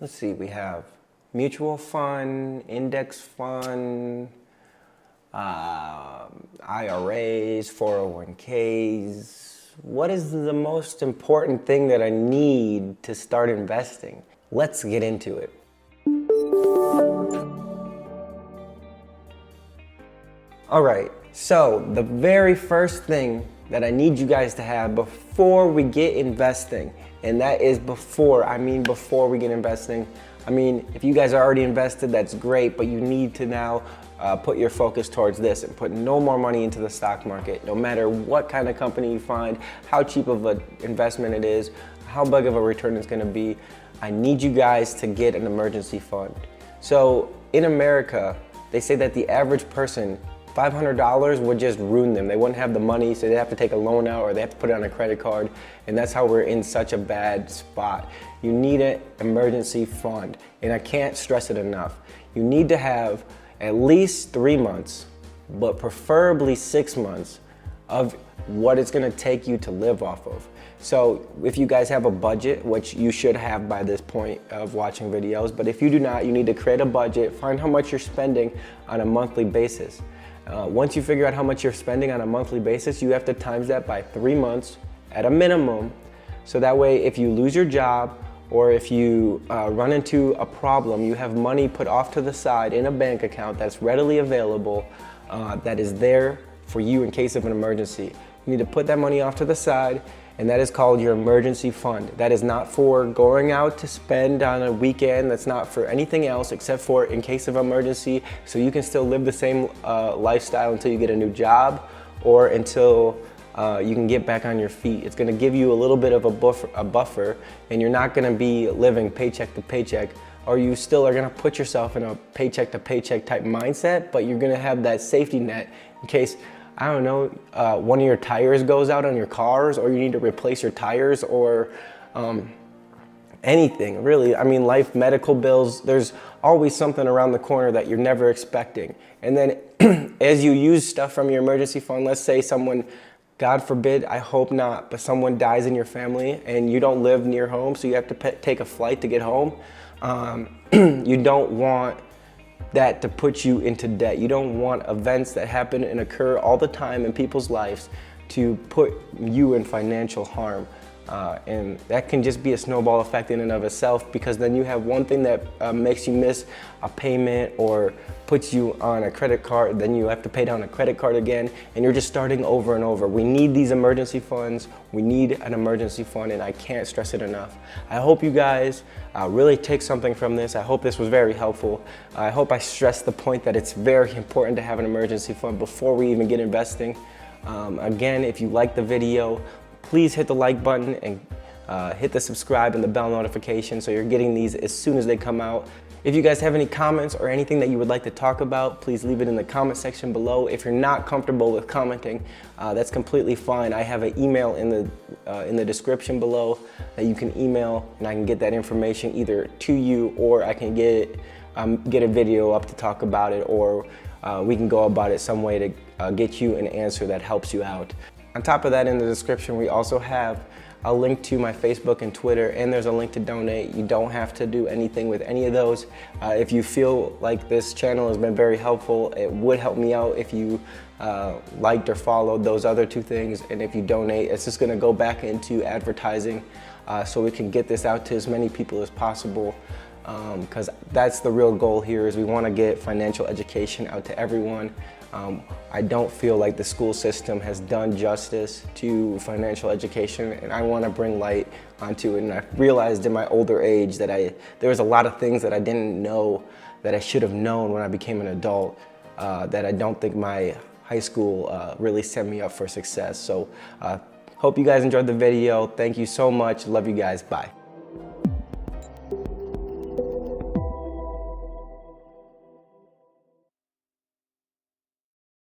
let's see, we have mutual fund, index fund, IRAs, 401ks. What is the most important thing that I need to start investing? Let's get into it. All right, so the very first thing that I need you guys to have before we get investing, and that is before we get investing. I mean, if you guys are already invested, that's great, but you need to now put your focus towards this and put no more money into the stock market, no matter what kind of company you find, how cheap of an investment it is, how big of a return it's gonna be. I need you guys to get an emergency fund. So in America, they say that the average person, $500 would just ruin them. They wouldn't have the money, so they have to take a loan out or they have to put it on a credit card, and that's how we're in such a bad spot. You need an emergency fund, and I can't stress it enough. You need to have at least 3 months, but preferably 6 months of what it's gonna take you to live off of. So if you guys have a budget, which you should have by this point of watching videos, but if you do not, you need to create a budget, find how much you're spending on a monthly basis. Once you figure out how much you're spending on a monthly basis, you have to times that by 3 months at a minimum. So that way, if you lose your job or if you run into a problem, you have money put off to the side in a bank account that's readily available, that is there for you in case of an emergency. You need to put that money off to the side, and that is called your emergency fund. That is not for going out to spend on a weekend. That's not for anything else except for in case of emergency, so you can still live the same lifestyle until you get a new job or until you can get back on your feet. It's gonna give you a little bit of a buffer, and you're not gonna be living paycheck to paycheck, or you still are gonna put yourself in a paycheck to paycheck type mindset, but you're gonna have that safety net in case, I don't know, one of your tires goes out on your cars, or you need to replace your tires, or anything really. I mean, life, medical bills, there's always something around the corner that you're never expecting. And then as you use stuff from your emergency fund, let's say someone, God forbid, I hope not, but someone dies in your family and you don't live near home, so you have to take a flight to get home. You don't want that to put you into debt. You don't want events that happen and occur all the time in people's lives to put you in financial harm. And that can just be a snowball effect in and of itself, because then you have one thing that makes you miss a payment or puts you on a credit card, then you have to pay down a credit card again, and you're just starting over and over. We need these emergency funds. We need an emergency fund, and I can't stress it enough. I hope you guys really take something from this. I hope this was very helpful. I hope I stressed the point that it's very important to have an emergency fund before we even get investing. Again, if you like the video, please hit the like button and hit the subscribe and the bell notification so you're getting these as soon as they come out. If you guys have any comments or anything that you would like to talk about, please leave it in the comment section below. If you're not comfortable with commenting, that's completely fine. I have an email in the description below that you can email, and I can get that information either to you, or I can get a video up to talk about it, or we can go about it some way to get you an answer that helps you out. On top of that, in the description, we also have a link to my Facebook and Twitter, and there's a link to donate. You don't have to do anything with any of those. If you feel like this channel has been very helpful, it would help me out if you liked or followed those other two things. And if you donate, it's just gonna go back into advertising so we can get this out to as many people as possible. Because that's the real goal here, is we want to get financial education out to everyone. I don't feel like the school system has done justice to financial education, and I want to bring light onto it. And I realized in my older age that there was a lot of things that I didn't know that I should have known when I became an adult, that I don't think my high school really set me up for success. So hope you guys enjoyed the video. Thank you so much. Love you guys. Bye.